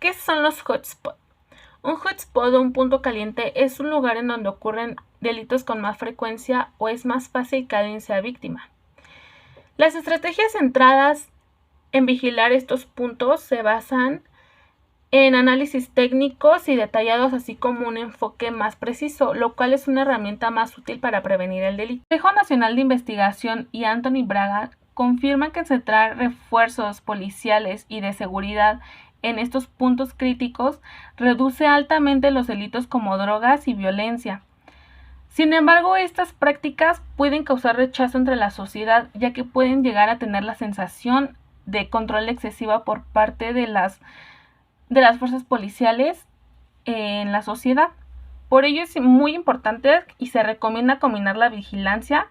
¿Qué son los hotspots? Un hotspot o un punto caliente es un lugar en donde ocurren delitos con más frecuencia o es más fácil que alguien sea víctima. Las estrategias centradas en vigilar estos puntos se basan en análisis técnicos y detallados, así como un enfoque más preciso, lo cual es una herramienta más útil para prevenir el delito. El Consejo Nacional de Investigación y Anthony Braga confirman que centrar refuerzos policiales y de seguridad en estos puntos críticos reduce altamente los delitos como drogas y violencia. Sin embargo, estas prácticas pueden causar rechazo entre la sociedad, ya que pueden llegar a tener la sensación de control excesiva por parte de las fuerzas policiales en la sociedad. Por ello es muy importante y se recomienda combinar la vigilancia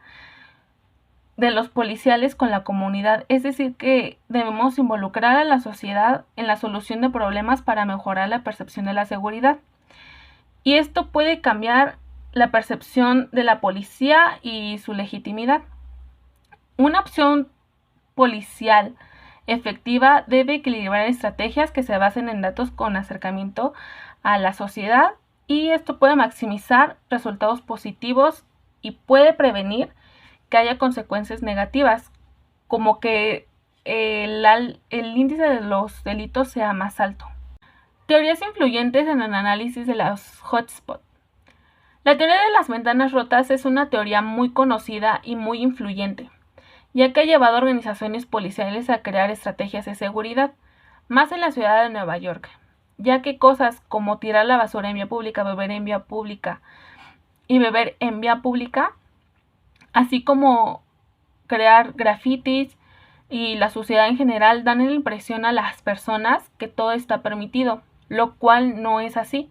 de los policiales con la comunidad, es decir, que debemos involucrar a la sociedad en la solución de problemas para mejorar la percepción de la seguridad. Y esto puede cambiar la percepción de la policía y su legitimidad. Una opción policial efectiva debe equilibrar estrategias que se basen en datos con acercamiento a la sociedad, y esto puede maximizar resultados positivos y puede prevenir que haya consecuencias negativas, como que el índice de los delitos sea más alto. Teorías influyentes en el análisis de los hotspots. La teoría de las ventanas rotas es una teoría muy conocida y muy influyente, ya que ha llevado a organizaciones policiales a crear estrategias de seguridad, más en la ciudad de Nueva York, ya que cosas como tirar la basura en vía pública, beber en vía pública y beber en vía pública, así como crear grafitis y la suciedad en general, dan la impresión a las personas que todo está permitido, lo cual no es así.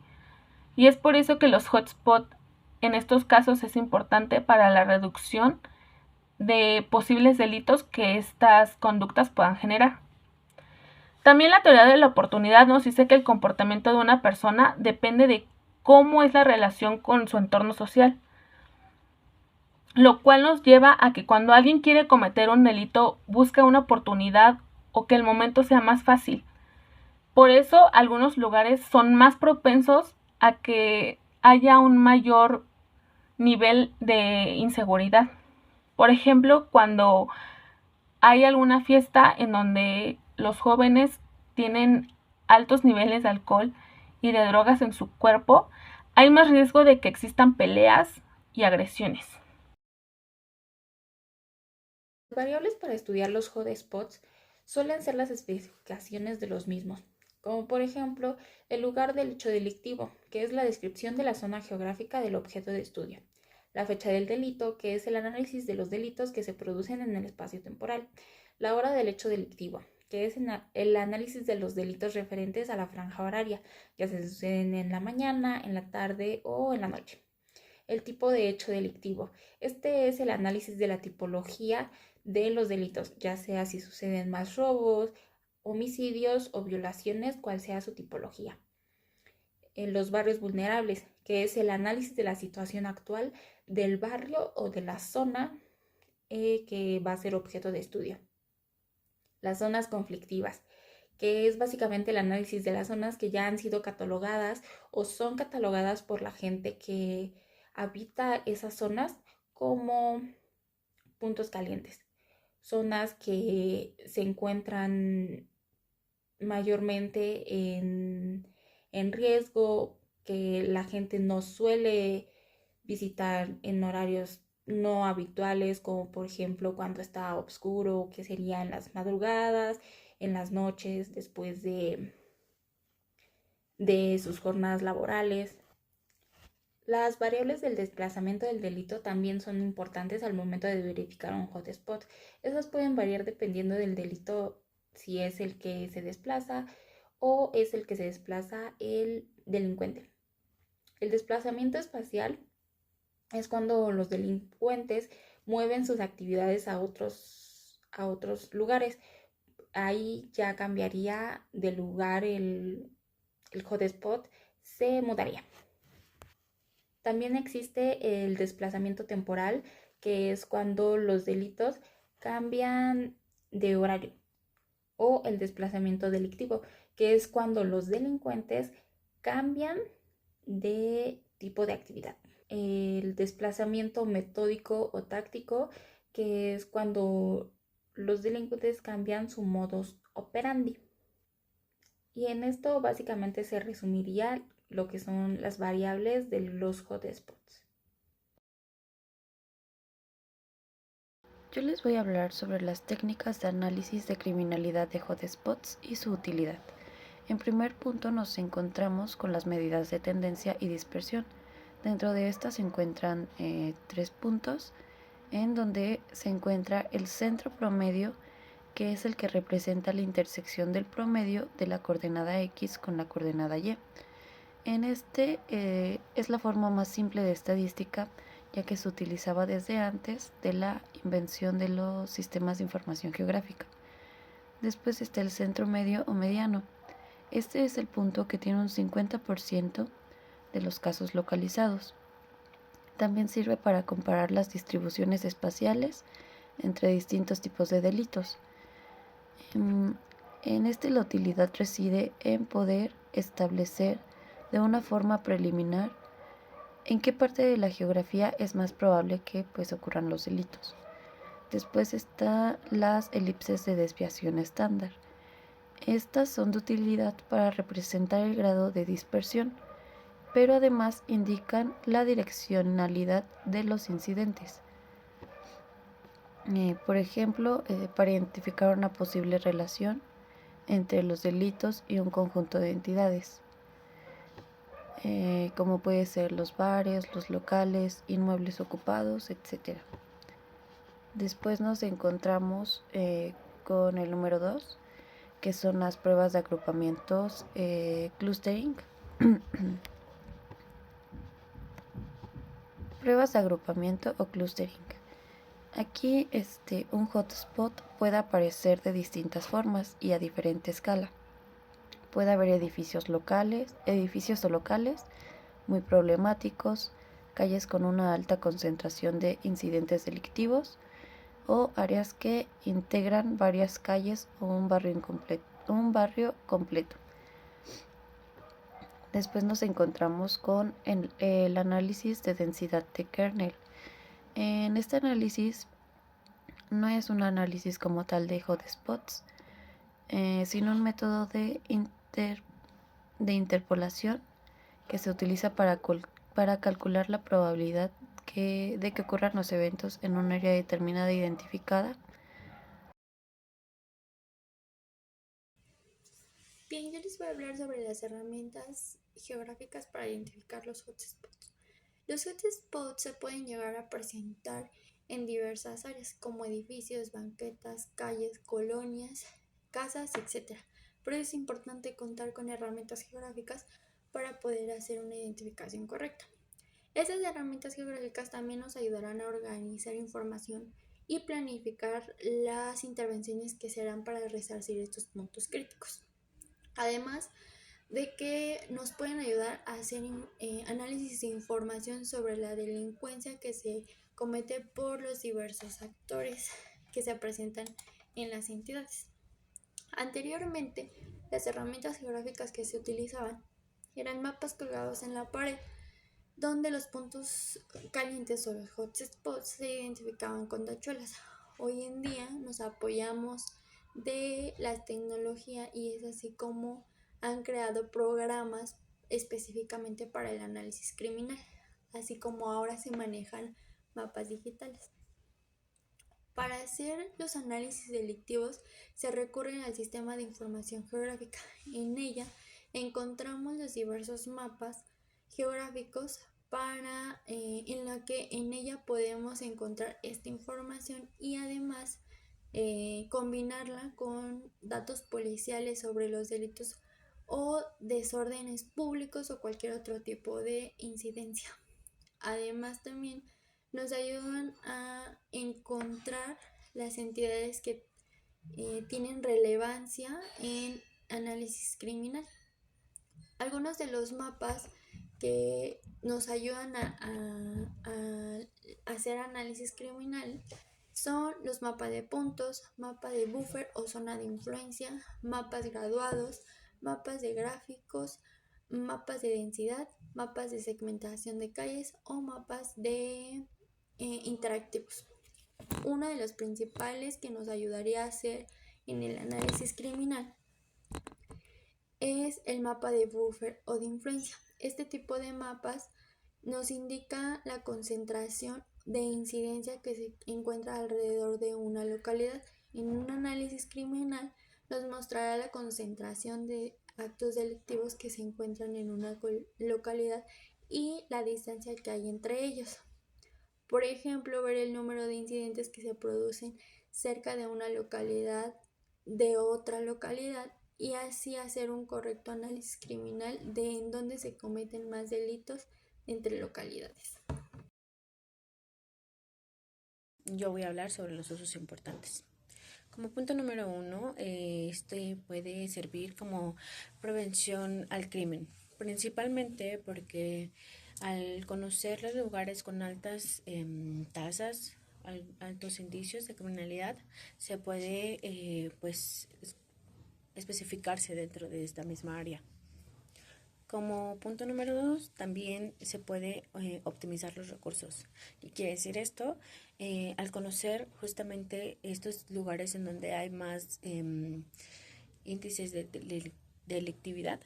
Y es por eso que los hotspots en estos casos es importante para la reducción de posibles delitos que estas conductas puedan generar. También la teoría de la oportunidad nos dice que el comportamiento de una persona depende de cómo es la relación con su entorno social, lo cual nos lleva a que cuando alguien quiere cometer un delito busca una oportunidad o que el momento sea más fácil. Por eso algunos lugares son más propensos a que haya un mayor nivel de inseguridad. Por ejemplo, cuando hay alguna fiesta en donde los jóvenes tienen altos niveles de alcohol y de drogas en su cuerpo, hay más riesgo de que existan peleas y agresiones. Las variables para estudiar los hotspots suelen ser las especificaciones de los mismos, como por ejemplo el lugar del hecho delictivo, que es la descripción de la zona geográfica del objeto de estudio, la fecha del delito, que es el análisis de los delitos que se producen en el espacio temporal, la hora del hecho delictivo, que es el análisis de los delitos referentes a la franja horaria, ya se suceden en la mañana, en la tarde o en la noche. El tipo de hecho delictivo. Este es el análisis de la tipología de los delitos, ya sea si suceden más robos, homicidios o violaciones, cual sea su tipología. En los barrios vulnerables, que es el análisis de la situación actual del barrio o de la zona que va a ser objeto de estudio. Las zonas conflictivas, que es básicamente el análisis de las zonas que ya han sido catalogadas o son catalogadas por la gente que habita esas zonas como puntos calientes, zonas que se encuentran mayormente en riesgo, que la gente no suele visitar en horarios no habituales, como por ejemplo cuando está oscuro, que sería en las madrugadas, en las noches, después de sus jornadas laborales. Las variables del desplazamiento del delito también son importantes al momento de verificar un hotspot. Esas pueden variar dependiendo del delito, si es el que se desplaza o es el que se desplaza el delincuente. El desplazamiento espacial es cuando los delincuentes mueven sus actividades a otros lugares. Ahí ya cambiaría de lugar el hotspot, se mudaría. También existe el desplazamiento temporal, que es cuando los delitos cambian de horario, o el desplazamiento delictivo, que es cuando los delincuentes cambian de tipo de actividad. El desplazamiento metódico o táctico, que es cuando los delincuentes cambian su modus operandi. Y en esto básicamente se resumiría lo que son las variables de los hotspots. Yo les voy a hablar sobre las técnicas de análisis de criminalidad de hotspots y su utilidad. En primer punto nos encontramos con las medidas de tendencia y dispersión. Dentro de estas se encuentran 3 puntos en donde se encuentra el centro promedio, que es el que representa la intersección del promedio de la coordenada X con la coordenada Y. En este es la forma más simple de estadística, ya que se utilizaba desde antes de la invención de los sistemas de información geográfica. Después está el centro medio o mediano. Este es el punto que tiene un 50% de los casos localizados. También sirve para comparar las distribuciones espaciales entre distintos tipos de delitos. En este la utilidad reside en poder establecer de una forma preliminar en qué parte de la geografía es más probable que ocurran los delitos. Después están las elipses de desviación estándar. Estas son de utilidad para representar el grado de dispersión, pero además indican la direccionalidad de los incidentes. Por ejemplo, para identificar una posible relación entre los delitos y un conjunto de entidades, como puede ser los bares, los locales, inmuebles ocupados, etc. Después nos encontramos con el número 2, que son las pruebas de agrupamientos, clustering. Pruebas de agrupamiento o clustering. Aquí un hotspot puede aparecer de distintas formas y a diferente escala. Puede haber edificios o locales muy problemáticos, calles con una alta concentración de incidentes delictivos o áreas que integran varias calles o un barrio completo. Después nos encontramos con el análisis de densidad de kernel. En este análisis no es un análisis como tal de hotspots, sino un método de interpolación que se utiliza para calcular la probabilidad de que ocurran los eventos en un área determinada identificada. Bien, yo les voy a hablar sobre las herramientas geográficas para identificar los hotspots. Los hotspots se pueden llegar a presentar en diversas áreas, como edificios, banquetas, calles, colonias, casas, etc. Pero es importante contar con herramientas geográficas para poder hacer una identificación correcta. Estas herramientas geográficas también nos ayudarán a organizar información y planificar las intervenciones que se harán para resarcir estos puntos críticos. Además de que nos pueden ayudar a hacer análisis de información sobre la delincuencia que se comete por los diversos actores que se presentan en las entidades. Anteriormente, las herramientas geográficas que se utilizaban eran mapas colgados en la pared, donde los puntos calientes o los hotspots se identificaban con tachuelas. Hoy en día nos apoyamos de la tecnología y es así como han creado programas específicamente para el análisis criminal, así como ahora se manejan mapas digitales. Para hacer los análisis delictivos se recurre al sistema de información geográfica. En ella encontramos los diversos mapas geográficos en ella podemos encontrar esta información y además combinarla con datos policiales sobre los delitos o desórdenes públicos o cualquier otro tipo de incidencia. Además también nos ayudan a encontrar las entidades que tienen relevancia en análisis criminal. Algunos de los mapas que nos ayudan a hacer análisis criminal son los mapas de puntos, mapa de buffer o zona de influencia, mapas graduados, mapas de gráficos, mapas de densidad, mapas de segmentación de calles o mapas de interactivos. Uno de los principales que nos ayudaría a hacer en el análisis criminal es el mapa de buffer o de influencia. Este tipo de mapas nos indica la concentración de incidencia que se encuentra alrededor de una localidad. En un análisis criminal nos mostrará la concentración de actos delictivos que se encuentran en una localidad y la distancia que hay entre ellos. Por ejemplo, ver el número de incidentes que se producen cerca de una localidad de otra localidad y así hacer un correcto análisis criminal de en dónde se cometen más delitos entre localidades. Yo voy a hablar sobre los usos importantes. Como punto número 1, este puede servir como prevención al crimen, principalmente porque al conocer los lugares con altas tasas, altos indicios de criminalidad, se puede especificarse dentro de esta misma área. Como punto número 2, también se puede optimizar los recursos. ¿Qué quiere decir esto? Al conocer justamente estos lugares en donde hay más índices de delictividad,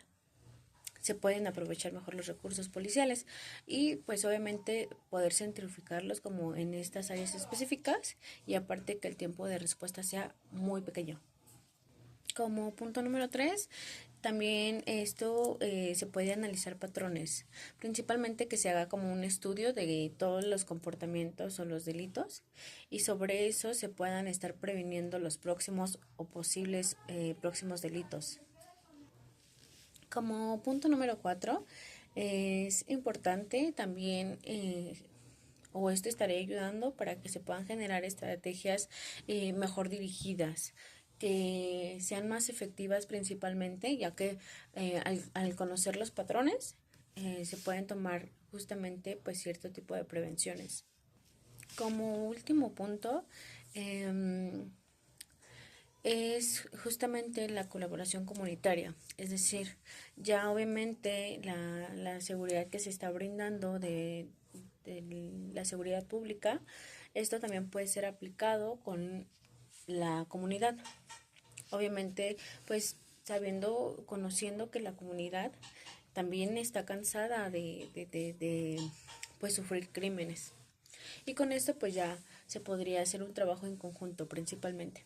se pueden aprovechar mejor los recursos policiales y pues obviamente poder centrifugarlos como en estas áreas específicas y aparte que el tiempo de respuesta sea muy pequeño. Como punto número 3, también esto se puede analizar patrones, principalmente que se haga como un estudio de todos los comportamientos o los delitos y sobre eso se puedan estar previniendo los próximos o posibles próximos delitos. Como punto número 4, es importante también o esto estaría ayudando para que se puedan generar estrategias mejor dirigidas, que sean más efectivas principalmente, ya que al conocer los patrones se pueden tomar justamente pues cierto tipo de prevenciones. Como último punto, es justamente la colaboración comunitaria, es decir, ya obviamente la seguridad que se está brindando de la seguridad pública, esto también puede ser aplicado con la comunidad. Obviamente, pues conociendo que la comunidad también está cansada de pues sufrir crímenes. Y con esto pues ya se podría hacer un trabajo en conjunto principalmente.